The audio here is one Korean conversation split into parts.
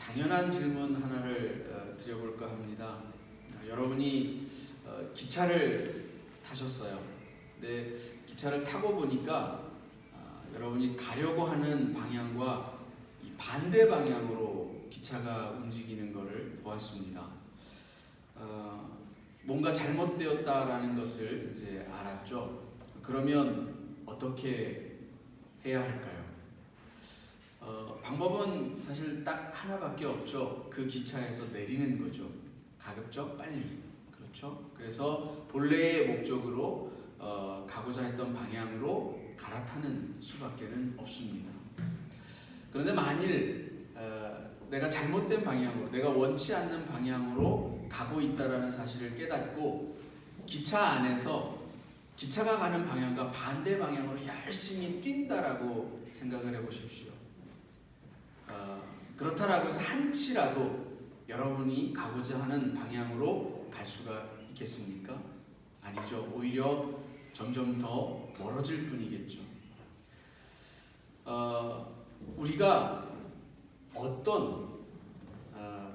당연한 질문 하나를 드려볼까 합니다. 여러분이 기차를 타셨어요. 근데 기차를 타고 보니까 여러분이 가려고 하는 방향과 이 반대 방향으로 기차가 움직이는 것을 보았습니다. 뭔가 잘못되었다라는 것을 이제 알았죠. 그러면 어떻게 해야 할까요? 방법은 사실 딱 하나밖에 없죠. 그 기차에서 내리는 거죠. 가급적 빨리. 그렇죠? 그래서 본래의 목적으로 가고자 했던 방향으로 갈아타는 수밖에는 없습니다. 그런데 만일 내가 잘못된 방향으로, 내가 원치 않는 방향으로 가고 있다라는 사실을 깨닫고 기차 안에서 기차가 가는 방향과 반대 방향으로 열심히 뛴다라고 생각을 해보십시오. 그렇다라고 해서 한치라도 여러분이 가고자 하는 방향으로 갈 수가 있겠습니까? 아니죠. 오히려 점점 더 멀어질 뿐이겠죠. 우리가 어떤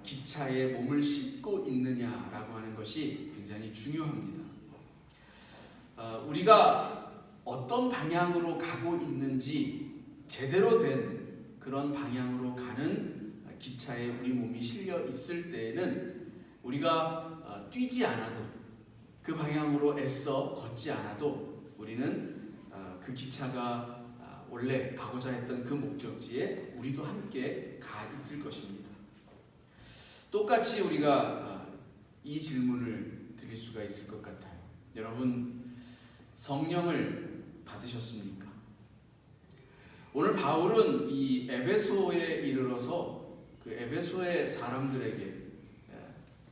기차에 몸을 싣고 있느냐라고 하는 것이 굉장히 중요합니다. 우리가 어떤 방향으로 가고 있는지 제대로 된 그런 방향으로 가는 기차에 우리 몸이 실려 있을 때에는 우리가 뛰지 않아도 그 방향으로 애써 걷지 않아도 우리는 그 기차가 원래 가고자 했던 그 목적지에 우리도 함께 가 있을 것입니다. 똑같이 우리가 이 질문을 드릴 수가 있을 것 같아요. 여러분, 성령을 받으셨습니까? 오늘 바울은 이 에베소에 이르러서 그 에베소의 사람들에게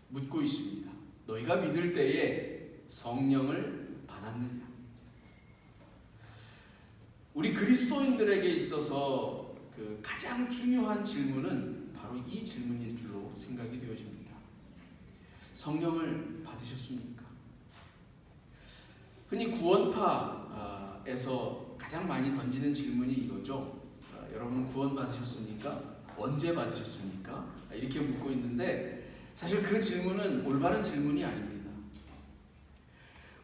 묻고 있습니다. 너희가 믿을 때에 성령을 받았느냐? 우리 그리스도인들에게 있어서 그 가장 중요한 질문은 바로 이 질문일 줄로 생각이 되어집니다. 성령을 받으셨습니까? 흔히 구원파에서 가장 많이 던지는 질문이 이거죠. 여러분은 구원 받으셨습니까? 언제 받으셨습니까? 이렇게 묻고 있는데 사실 그 질문은 올바른 질문이 아닙니다.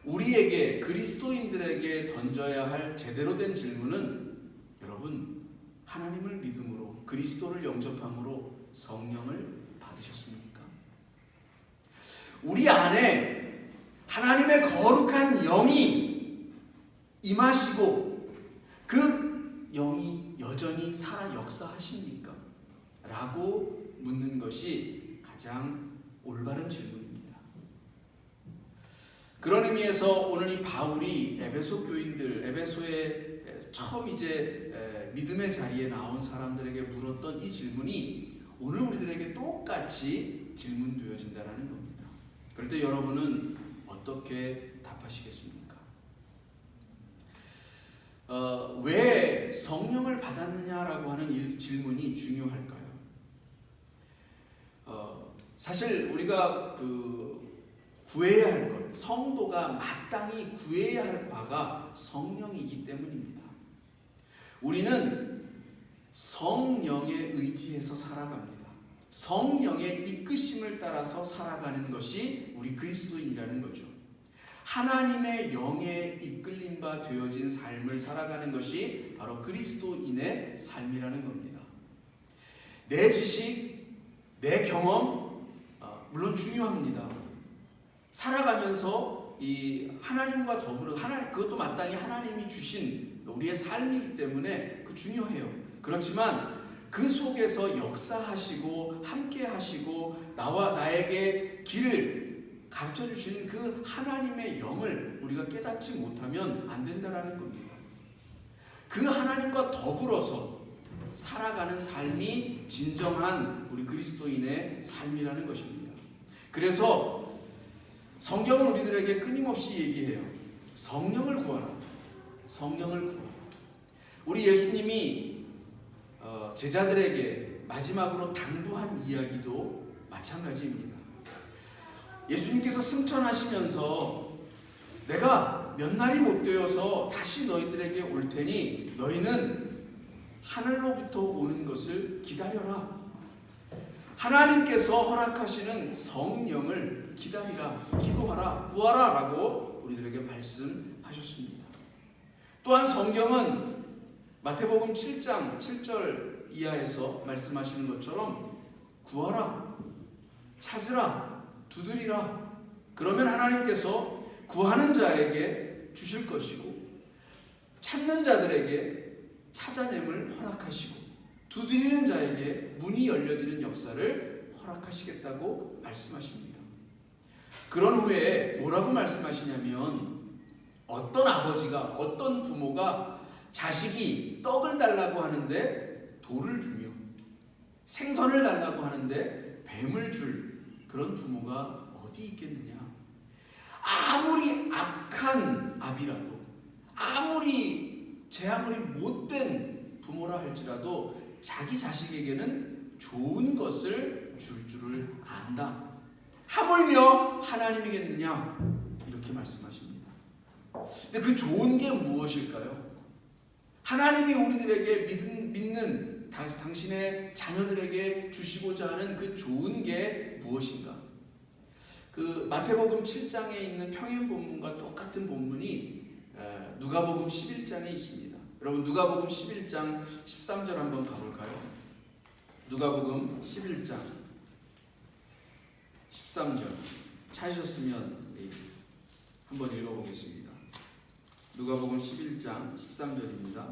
우리에게, 그리스도인들에게 던져야 할 제대로 된 질문은 여러분, 하나님을 믿음으로 그리스도를 영접함으로 성령을 받으셨습니까? 우리 안에 하나님의 거룩한 영이 임하시고 그 영이 여전히 살아 역사하십니까? 라고 묻는 것이 가장 올바른 질문입니다. 그런 의미에서 오늘 이 바울이 에베소 교인들, 에베소에 처음 이제 믿음의 자리에 나온 사람들에게 물었던 이 질문이 오늘 우리들에게 똑같이 질문되어진다는 겁니다. 그럴 때 여러분은 어떻게 답하시겠습니까? 왜 성령을 받았느냐라고 하는 질문이 중요할까요? 사실 우리가 구해야 할 것, 성도가 마땅히 구해야 할 바가 성령이기 때문입니다. 우리는 성령에 의지해서 살아갑니다. 성령의 이끄심을 따라서 살아가는 것이 우리 그리스도인이라는 거죠. 하나님의 영에 이끌림 바 되어진 삶을 살아가는 것이 바로 그리스도인의 삶이라는 겁니다. 내 지식, 내 경험, 물론 중요합니다. 살아가면서 이 하나님과 더불어 그것도 마땅히 하나님이 주신 우리의 삶이기 때문에 그 중요해요. 그렇지만 그 속에서 역사하시고 함께 하시고 나와 나에게 길을 가르쳐 주시는 그 하나님의 영을 우리가 깨닫지 못하면 안 된다라는 겁니다. 그 하나님과 더불어서 살아가는 삶이 진정한 우리 그리스도인의 삶이라는 것입니다. 그래서 성경은 우리들에게 끊임없이 얘기해요. 성령을 구하라. 성령을 구하라. 우리 예수님이 제자들에게 마지막으로 당부한 이야기도 마찬가지입니다. 예수님께서 승천하시면서 내가 몇 날이 못 되어서 다시 너희들에게 올 테니 너희는 하늘로부터 오는 것을 기다려라. 하나님께서 허락하시는 성령을 기다리라, 기도하라, 구하라 라고 우리들에게 말씀하셨습니다. 또한 성경은 마태복음 7장 7절 이하에서 말씀하시는 것처럼 구하라, 찾으라, 두드리라. 그러면 하나님께서 구하는 자에게 주실 것이고 찾는 자들에게 찾아냄을 허락하시고 두드리는 자에게 문이 열려지는 역사를 허락하시겠다고 말씀하십니다. 그런 후에 뭐라고 말씀하시냐면 어떤 아버지가, 어떤 부모가 자식이 떡을 달라고 하는데 돌을 주며 생선을 달라고 하는데 뱀을 줄 그런 부모가 어디 있겠느냐. 아무리 악한 아비라도, 아무리 못된 부모라 할지라도 자기 자식에게는 좋은 것을 줄 줄을 안다. 하물며 하나님이겠느냐, 이렇게 말씀하십니다. 근데 그 좋은 게 무엇일까요? 하나님이 우리들에게 믿는 당신의 자녀들에게 주시고자 하는 그 좋은 게 무엇인가? 그 마태복음 7장에 있는 평행 본문과 똑같은 본문이 누가복음 11장에 있습니다. 여러분 누가복음 11장 13절 한번 가볼까요? 누가복음 11장 13절 찾으셨으면 한번 읽어보겠습니다. 누가복음 11장 13절입니다.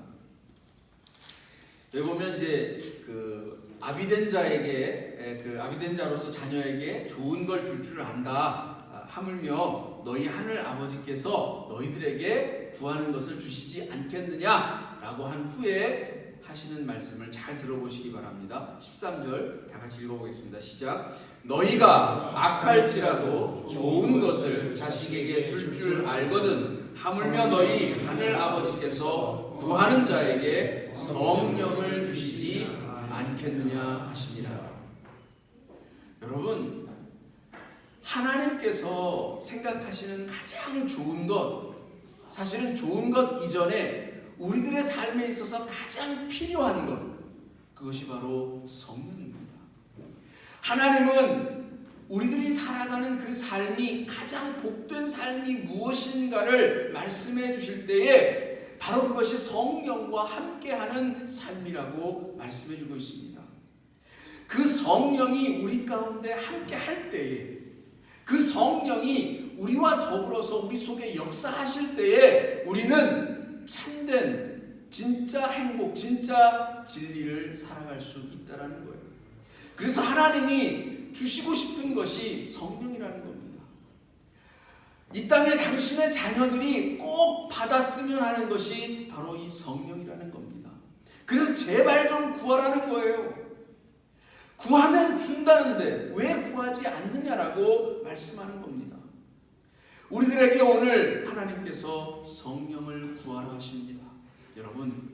여기 보면 이제 그 아비된 자에게, 그 아비된 자로서 자녀에게 좋은 걸 줄 줄 안다. 하물며 너희 하늘 아버지께서 너희들에게 구하는 것을 주시지 않겠느냐라고 한 후에 하시는 말씀을 잘 들어보시기 바랍니다. 13절 다 같이 읽어보겠습니다. 시작. 너희가 악할지라도 좋은 것을 자식에게 줄 줄 알거든 하물며 너희 하늘 아버지께서 구하는 자에게 성령을 주시지 않겠느냐 하시니라. 여러분, 하나님께서 생각하시는 가장 좋은 것, 사실은 좋은 것 이전에 우리들의 삶에 있어서 가장 필요한 것, 그것이 바로 성령입니다. 하나님은 우리들이 살아가는 그 삶이 가장 복된 삶이 무엇인가를 말씀해 주실 때에 바로 그것이 성령과 함께하는 삶이라고 말씀해 주고 있습니다. 그 성령이 우리 가운데 함께할 때에, 그 성령이 우리와 더불어서 우리 속에 역사하실 때에 우리는 참된 진짜 행복, 진짜 진리를 살아갈 수 있다는 거예요. 그래서 하나님이 주시고 싶은 것이 성령이라는 겁니다. 이 땅에 당신의 자녀들이 꼭 받았으면 하는 것이 바로 이 성령이라는 겁니다. 그래서 제발 좀 구하라는 거예요. 구하면 준다는데 왜 구하지 않느냐라고 말씀하는 겁니다. 우리들에게 오늘 하나님께서 성령을 구하라 하십니다. 여러분,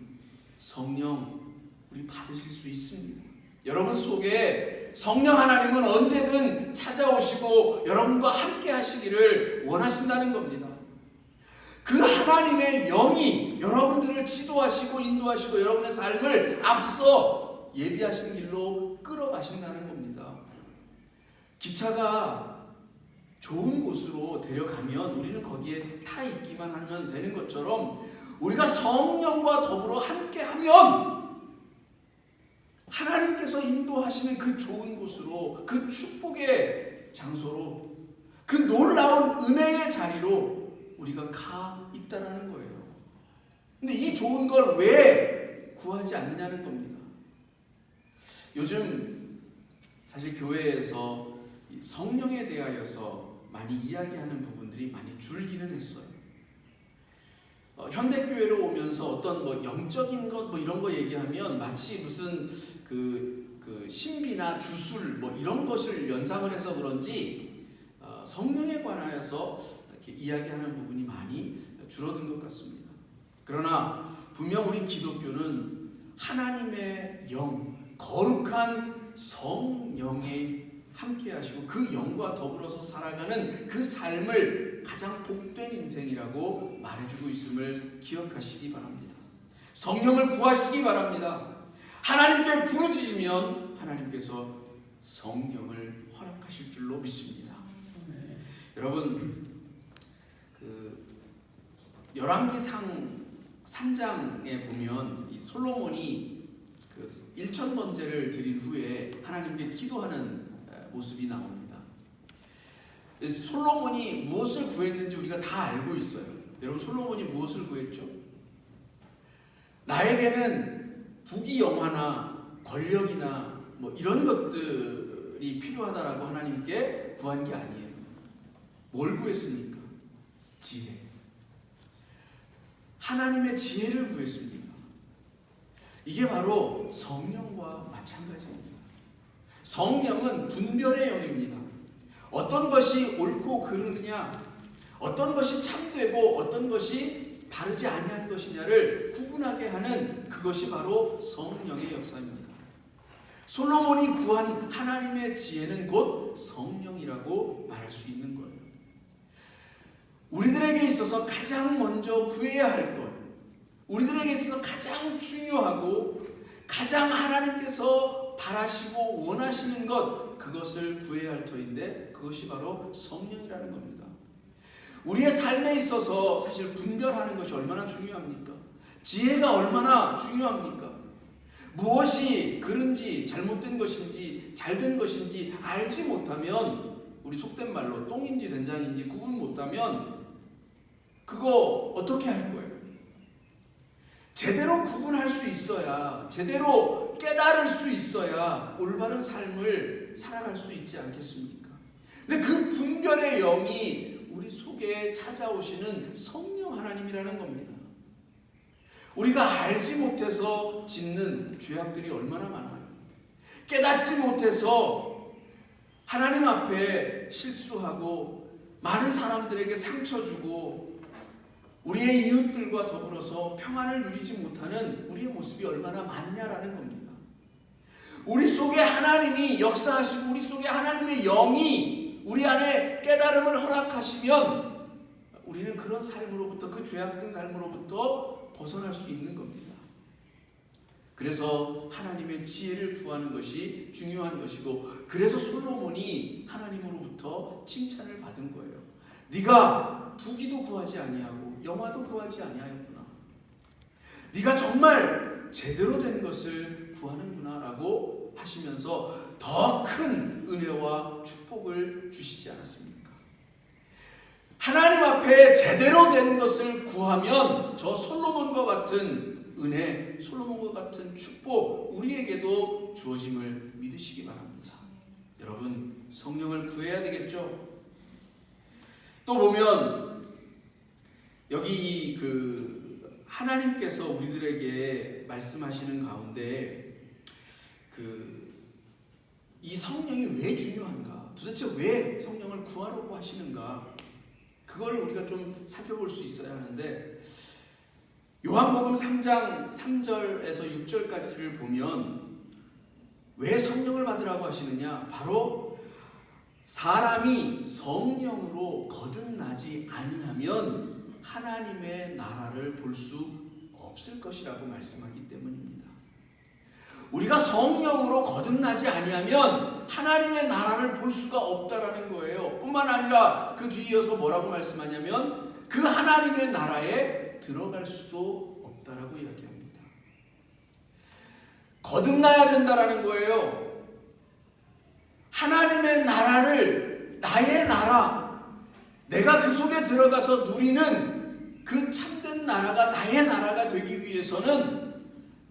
성령 우리 받으실 수 있습니다. 여러분 속에 성령 하나님은 언제든 찾아오시고 여러분과 함께 하시기를 원하신다는 겁니다. 그 하나님의 영이 여러분들을 지도하시고 인도하시고 여러분의 삶을 앞서 예비하신 길로 끌어가신다는 겁니다. 기차가 좋은 곳으로 데려가면 우리는 거기에 타 있기만 하면 되는 것처럼 우리가 성령과 더불어 함께하면 하나님께서 인도하시는 그 좋은 곳으로, 그 축복의 장소로, 그 놀라운 은혜의 자리로 우리가 가 있다는 거예요. 근데 이 좋은 걸 왜 구하지 않느냐는 겁니다. 요즘 사실 교회에서 성령에 대하여서 많이 이야기하는 부분들이 많이 줄기는 했어요. 현대교회로 오면서 어떤 영적인 것 이런 거 얘기하면 마치 무슨 그 신비나 주술 이런 것을 연상을 해서 그런지 성령에 관하여서 이렇게 이야기하는 부분이 많이 줄어든 것 같습니다. 그러나 분명 우리 기독교는 하나님의 영, 거룩한 성령에 함께 하시고 그 영과 더불어서 살아가는 그 삶을 가장 복된 인생이라고 말해주고 있음을 기억하시기 바랍니다. 성령을 구하시기 바랍니다. 하나님께 부르짖으면 하나님께서 성령을 허락하실 줄로 믿습니다. 여러분, 열왕기상 3장에 보면 이 솔로몬이 1,000번제를 드린 후에 하나님께 기도하는 모습이 나옵니다. 솔로몬이 무엇을 구했는지 우리가 다 알고 있어요. 여러분, 솔로몬이 무엇을 구했죠? 나에게는 부귀 영화나 권력이나 뭐 이런 것들이 필요하다라고 하나님께 구한 게 아니에요. 뭘 구했습니까? 지혜. 하나님의 지혜를 구했습니다. 이게 바로 성령과 마찬가지입니다. 성령은 분별의 영입니다. 어떤 것이 옳고 그르느냐, 어떤 것이 참되고 어떤 것이 바르지 아니한 것이냐를 구분하게 하는 그것이 바로 성령의 역사입니다. 솔로몬이 구한 하나님의 지혜는 곧 성령이라고 말할 수 있는 거예요. 우리들에게 있어서 가장 먼저 구해야 할 것, 우리들에게 있어서 가장 중요하고 가장 하나님께서 바라시고 원하시는 것, 그것을 구해야 할 터인데 그것이 바로 성령이라는 겁니다. 우리의 삶에 있어서 사실 분별하는 것이 얼마나 중요합니까? 지혜가 얼마나 중요합니까? 무엇이 그른지 잘못된 것인지 잘된 것인지 알지 못하면, 우리 속된 말로 똥인지 된장인지 구분 못하면 그거 어떻게 할 거예요? 제대로 구분할 수 있어야, 제대로 깨달을 수 있어야 올바른 삶을 살아갈 수 있지 않겠습니까? 근데 그 분별의 영이 우리 속에 찾아오시는 성령 하나님이라는 겁니다. 우리가 알지 못해서 짓는 죄악들이 얼마나 많아요. 깨닫지 못해서 하나님 앞에 실수하고 많은 사람들에게 상처 주고 우리의 이웃들과 더불어서 평안을 누리지 못하는 우리의 모습이 얼마나 많냐라는 겁니다. 우리 속에 하나님이 역사하시고 우리 속에 하나님의 영이 우리 안에 깨달음을 허락하시면 우리는 그런 삶으로부터, 그 죄악된 삶으로부터 벗어날 수 있는 겁니다. 그래서 하나님의 지혜를 구하는 것이 중요한 것이고, 그래서 솔로몬이 하나님으로부터 칭찬을 받은 거예요. 네가 부귀도 구하지 아니하고 영화도 구하지 아니하였구나. 네가 정말 제대로 된 것을 구하는구나 라고 하시면서 더 큰 은혜와 축복을 주시지 않았습니까? 하나님 앞에 제대로 된 것을 구하면 저 솔로몬과 같은 은혜, 솔로몬과 같은 축복 우리에게도 주어짐을 믿으시기 바랍니다. 여러분, 성령을 구해야 되겠죠? 또 보면 여기 하나님께서 우리들에게 말씀하시는 가운데 이 성령이 왜 중요한가? 도대체 왜 성령을 구하려고 하시는가? 그걸 우리가 좀 살펴볼 수 있어야 하는데, 요한복음 3장 3절에서 6절까지를 보면 왜 성령을 받으라고 하시느냐? 바로 사람이 성령으로 거듭나지 아니하면 하나님의 나라를 볼 수 없을 것이라고 말씀하기 때문입니다. 우리가 성령으로 거듭나지 아니하면 하나님의 나라를 볼 수가 없다라는 거예요. 뿐만 아니라 그 뒤에 이어서 뭐라고 말씀하냐면 그 하나님의 나라에 들어갈 수도 없다라고 이야기합니다. 거듭나야 된다라는 거예요. 하나님의 나라를, 나의 나라, 내가 그 속에 들어가서 누리는 그 참된 나라가 나의 나라가 되기 위해서는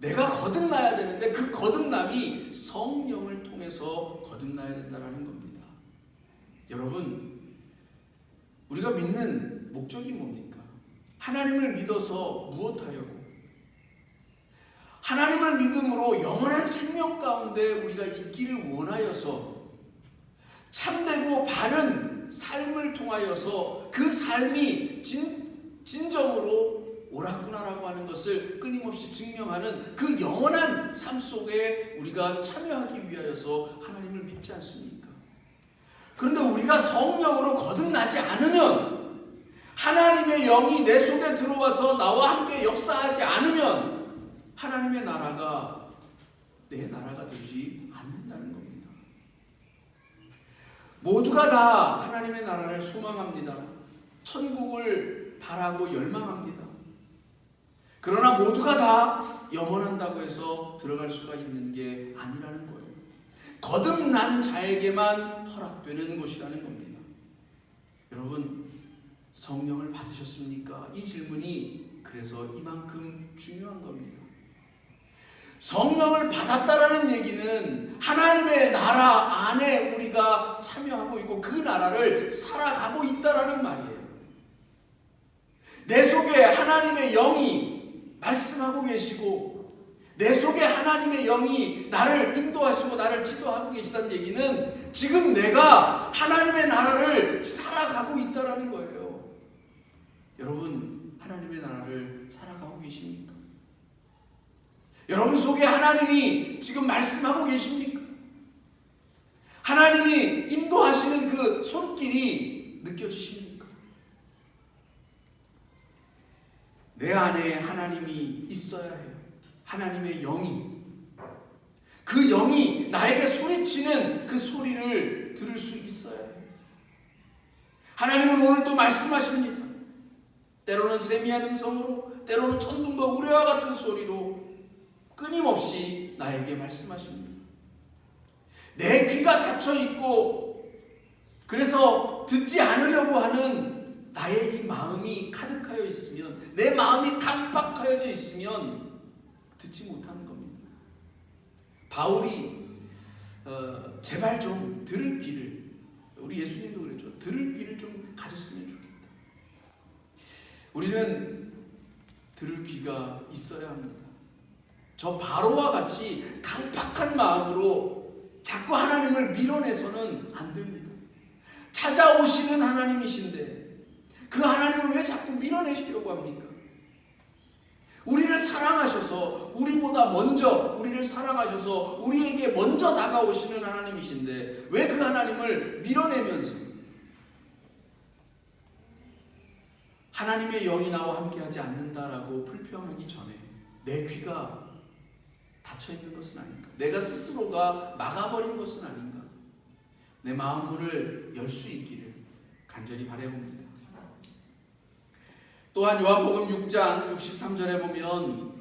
내가 거듭나야 되는데, 그 거듭남이 성령을 통해서 거듭나야 된다는 겁니다. 여러분, 우리가 믿는 목적이 뭡니까? 하나님을 믿어서 무엇하려고? 하나님을 믿음으로 영원한 생명 가운데 우리가 있기를 원하여서 참되고 바른 삶을 통하여서 그 삶이 진정으로 옳았구나라고 하는 것을 끊임없이 증명하는 그 영원한 삶 속에 우리가 참여하기 위하여서 하나님을 믿지 않습니까? 그런데 우리가 성령으로 거듭나지 않으면, 하나님의 영이 내 속에 들어와서 나와 함께 역사하지 않으면 하나님의 나라가 내 나라가 되지 않는다는 겁니다. 모두가 다 하나님의 나라를 소망합니다. 천국을 바라고 열망합니다. 그러나 모두가 다 염원한다고 해서 들어갈 수가 있는 게 아니라는 거예요. 거듭난 자에게만 허락되는 곳이라는 겁니다. 여러분, 성령을 받으셨습니까? 이 질문이 그래서 이만큼 중요한 겁니다. 성령을 받았다라는 얘기는 하나님의 나라 안에 우리가 참여하고 있고 그 나라를 살아가고 있다라는 말이에요. 내 속에 하나님의 영이 말씀하고 계시고 내 속에 하나님의 영이 나를 인도하시고 나를 지도하고 계시다는 얘기는 지금 내가 하나님의 나라를 살아가고 있다라는 거예요. 여러분, 하나님의 나라를 살아가고 계십니까? 여러분 속에 하나님이 지금 말씀하고 계십니까? 하나님이 인도하시는 그 손길이 느껴지십니까? 내 안에 하나님이 있어야 해요. 하나님의 영이, 그 영이 나에게 소리치는 그 소리를 들을 수 있어야 해요. 하나님은 오늘도 말씀하십니다. 때로는 세미한 음성으로, 때로는 천둥과 우레와 같은 소리로 끊임없이 나에게 말씀하십니다. 내 귀가 닫혀 있고 그래서 듣지 않으려고 하는 나의 이 마음이 가득하여 있으면, 내 마음이 깜빡하여져 있으면 듣지 못하는 겁니다. 바울이 제발 좀 들을 귀를, 우리 예수님도 그랬죠. 들을 귀를 좀 가졌으면 좋겠다. 우리는 들을 귀가 있어야 합니다. 저 바로와 같이 강팍한 마음으로 자꾸 하나님을 밀어내서는 안 됩니다. 찾아오시는 하나님이신데 그 하나님을 왜 자꾸 밀어내시려고 합니까? 우리를 사랑하셔서, 우리보다 먼저 우리를 사랑하셔서 우리에게 먼저 다가오시는 하나님이신데 왜 그 하나님을 밀어내면서 하나님의 영이 나와 함께하지 않는다라고 불평하기 전에 내 귀가 닫혀있는 것은 아닌가? 내가 스스로가 막아버린 것은 아닌가? 내 마음 문을 열 수 있기를 간절히 바라봅니다. 또한 요한복음 6장 63절에 보면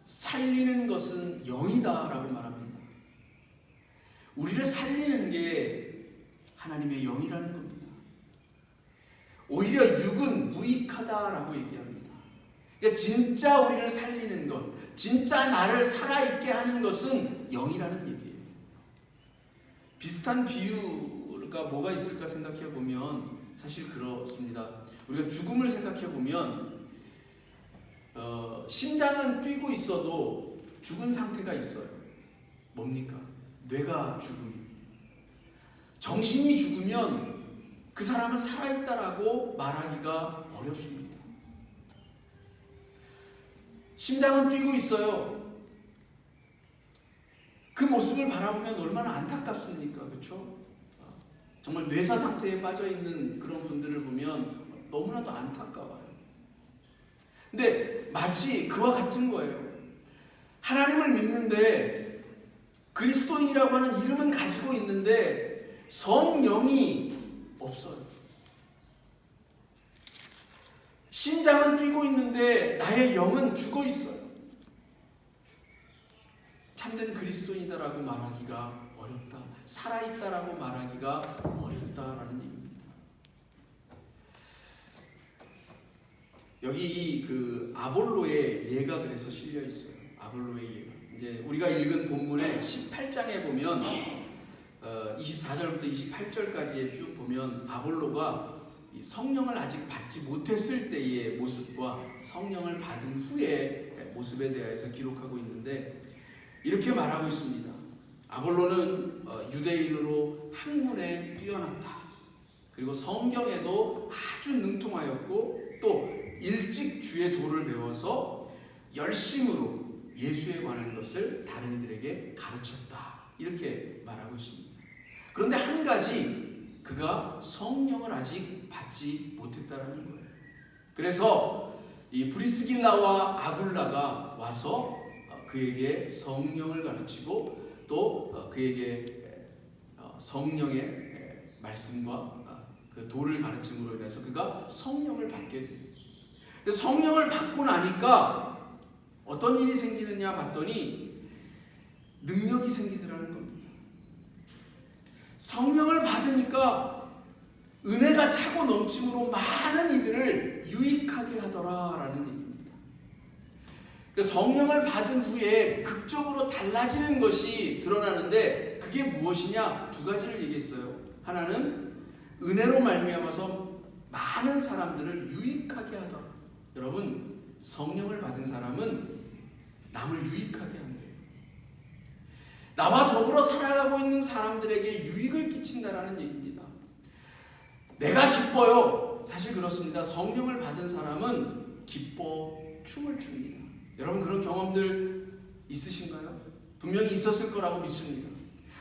살리는 것은 영이다 라고 말합니다. 우리를 살리는 게 하나님의 영이라는 겁니다. 오히려 육은 무익하다라고 얘기합니다. 그러니까 진짜 우리를 살리는 것, 진짜 나를 살아있게 하는 것은 영이라는 얘기예요. 비슷한 비유가 뭐가 있을까 생각해 보면 사실 그렇습니다. 우리가 죽음을 생각해 보면 심장은 뛰고 있어도 죽은 상태가 있어요. 뭡니까? 뇌가 죽음. 정신이 죽으면 그 사람은 살아있다라고 말하기가 어렵습니다. 심장은 뛰고 있어요. 그 모습을 바라보면 얼마나 안타깝습니까? 그렇죠? 정말 뇌사 상태에 빠져있는 그런 분들을 보면 너무나도 안타까워요. 근데 마치 그와 같은 거예요. 하나님을 믿는데 그리스도인이라고 하는 이름은 가지고 있는데 성령이 없어요. 심장은 뛰고 있는데 나의 영은 죽어 있어요. 참된 그리스도인이다라고 말하기가 어렵다. 살아있다라고 말하기가 어렵다라는 얘기입니다. 여기 그 아볼로의 예가 그래서 실려 있어요. 아볼로의 예가. 이제 우리가 읽은 본문의 18장에 보면 24절부터 28절까지에 쭉 보면 아볼로가 성령을 아직 받지 못했을 때의 모습과 성령을 받은 후의 모습에 대해서 기록하고 있는데 이렇게 말하고 있습니다. 아볼로는 유대인으로 학문에 뛰어났다. 그리고 성경에도 아주 능통하였고 또 일찍 주의 도를 배워서 열심으로 예수에 관한 것을 다른 이들에게 가르쳤다. 이렇게 말하고 있습니다. 그런데 한 가지, 그가 성령을 아직 받지 못했다라는 거예요. 그래서 이 브리스길라와 아굴라가 와서 그에게 성령을 가르치고 또 그에게 성령의 말씀과 그 도를 가르침으로 인해서 그가 성령을 받게 됩니다. 성령을 받고 나니까 어떤 일이 생기느냐 봤더니 능력이 생기더라는 겁니다. 성령을 받으니까 은혜가 차고 넘침으로 많은 이들을 유익하게 하더라라는 얘기입니다. 성령을 받은 후에 극적으로 달라지는 것이 드러나는데 그게 무엇이냐? 두 가지를 얘기했어요. 하나는 은혜로 말미암아서 많은 사람들을 유익하게 하더라. 여러분, 성령을 받은 사람은 남을 유익하게 한대요. 나와 더불어 살아가고 있는 사람들에게 유익을 끼친다라는 얘기입니다. 내가 기뻐요. 사실 그렇습니다. 성령을 받은 사람은 기뻐 춤을 춥니다. 여러분, 그런 경험들 있으신가요? 분명히 있었을 거라고 믿습니다.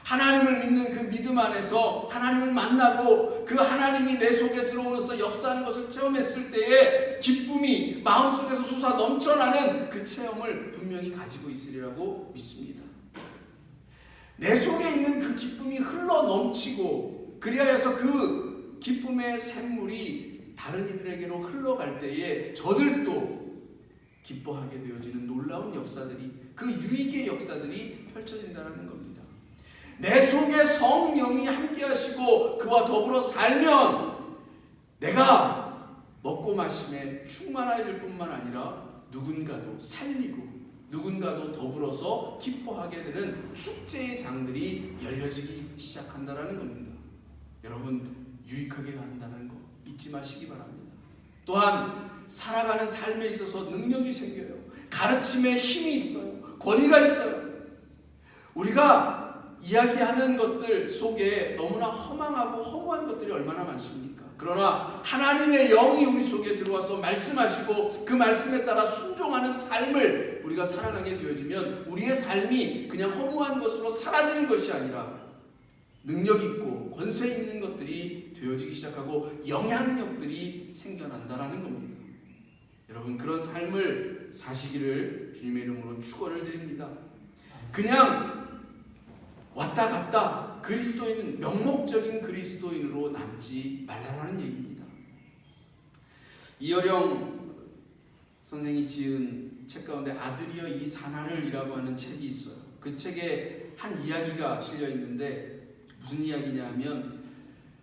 하나님을 믿는 그 믿음 안에서 하나님을 만나고 그 하나님이 내 속에 들어오면서 역사하는 것을 체험했을 때에 기쁨이 마음속에서 솟아 넘쳐나는 그 체험을 분명히 가지고 있으리라고 믿습니다. 내 속에 있는 그 기쁨이 흘러 넘치고 그리하여서 그 기쁨의 샘물이 다른 이들에게로 흘러갈 때에 저들도 기뻐하게 되어지는 놀라운 역사들이, 그 유익의 역사들이 펼쳐진다는 겁니다. 내 속에 성령이 함께 하시고 그와 더불어 살면 내가 먹고 마심에 충만해질 뿐만 아니라 누군가도 살리고 누군가도 더불어서 기뻐하게 되는 축제의 장들이 열려지기 시작한다는 겁니다. 여러분, 유익하게 한다는 거 잊지 마시기 바랍니다. 또한 살아가는 삶에 있어서 능력이 생겨요. 가르침에 힘이 있어요. 권위가 있어요. 우리가 이야기하는 것들 속에 너무나 허망하고 허무한 것들이 얼마나 많습니까? 그러나 하나님의 영이 우리 속에 들어와서 말씀하시고 그 말씀에 따라 순종하는 삶을 우리가 살아가게 되어지면 우리의 삶이 그냥 허무한 것으로 사라지는 것이 아니라 능력 있고 권세 있는 것들이 되어지기 시작하고 영향력들이 생겨난다는 겁니다. 여러분, 그런 삶을 사시기를 주님의 이름으로 축원을 드립니다. 그냥 왔다 갔다 그리스도인, 명목적인 그리스도인으로 남지 말라라는 얘기입니다. 이어령 선생이 지은 책 가운데 아들이여 이 사나를이라고 하는 책이 있어요. 그 책에 한 이야기가 실려 있는데 무슨 이야기냐 하면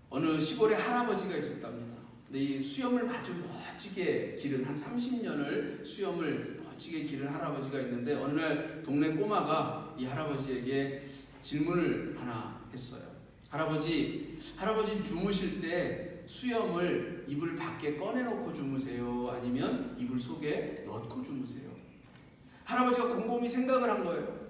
어느 시골에 할아버지가 있었답니다. 근데 이 수염을 아주 멋지게 기른, 한 30년을 수염을 멋지게 기른 할아버지가 있는데 어느 날 동네 꼬마가 이 할아버지에게 질문을 하나 했어요. 할아버지 주무실 때 수염을 이불 밖에 꺼내놓고 주무세요? 아니면 이불 속에 넣고 주무세요? 할아버지가 곰곰이 생각을 한 거예요.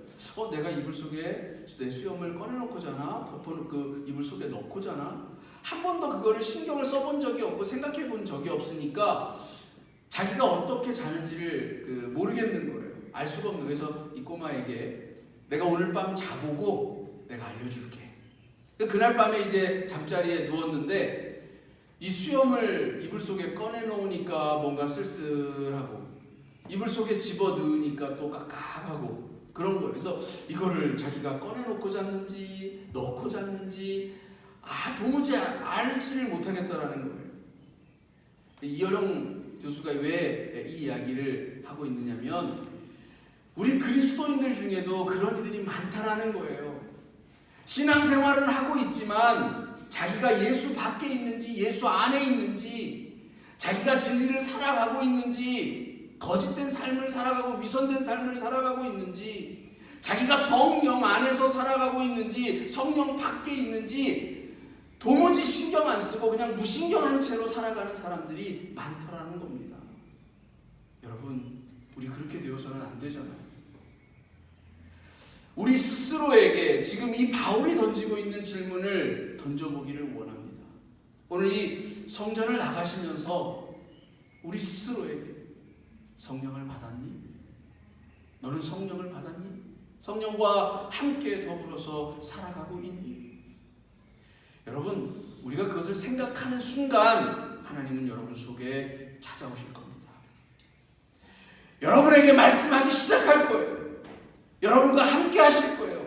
내가 이불 속에 내 수염을 꺼내놓고잖아, 그 이불 속에 넣고잖아. 한 번도 그거를 신경을 써본 적이 없고 생각해 본 적이 없으니까 자기가 어떻게 자는지를 모르겠는 거예요. 알 수가 없는 거예요. 그래서 이 꼬마에게 내가 오늘 밤 자보고 내가 알려줄게. 그날 밤에 이제 잠자리에 누웠는데 이 수염을 이불 속에 꺼내놓으니까 뭔가 쓸쓸하고 이불 속에 집어 넣으니까 또 깝깝하고 그런 거예요. 그래서 이거를 자기가 꺼내놓고 잤는지 넣고 잤는지 도무지 알지를 못하겠다라는 거예요. 이어령 교수가 왜 이 이야기를 하고 있느냐면 우리 그리스도인들 중에도 그런 이들이 많다라는 거예요. 신앙생활은 하고 있지만 자기가 예수 밖에 있는지 예수 안에 있는지 자기가 진리를 살아가고 있는지 거짓된 삶을 살아가고 위선된 삶을 살아가고 있는지 자기가 성령 안에서 살아가고 있는지 성령 밖에 있는지 도무지 신경 안 쓰고 그냥 무신경한 채로 살아가는 사람들이 많더라는 겁니다. 여러분, 우리 그렇게 되어서는 안 되잖아요. 우리 스스로에게 지금 이 바울이 던지고 있는 질문을 던져보기를 원합니다. 오늘 이 성전을 나가시면서 우리 스스로에게 성령을 받았니? 너는 성령을 받았니? 성령과 함께 더불어서 살아가고 있니? 여러분, 우리가 그것을 생각하는 순간 하나님은 여러분 속에 찾아오실 겁니다. 여러분에게 말씀하기 시작할 거예요. 여러분과 함께 하실 거예요.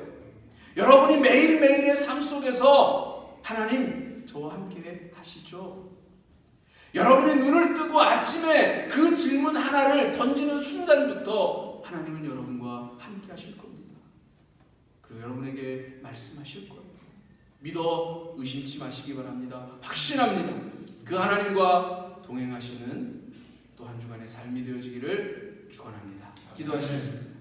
여러분이 매일매일의 삶 속에서 하나님, 저와 함께 하시죠. 여러분의 눈을 뜨고 아침에 그 질문 하나를 던지는 순간부터 하나님은 여러분과 함께 하실 겁니다. 그리고 여러분에게 말씀하실 거예요. 믿어 의심치 마시기 바랍니다. 확신합니다. 그 하나님과 동행하시는 또 한 주간의 삶이 되어지기를 축원합니다. 기도하시겠습니다.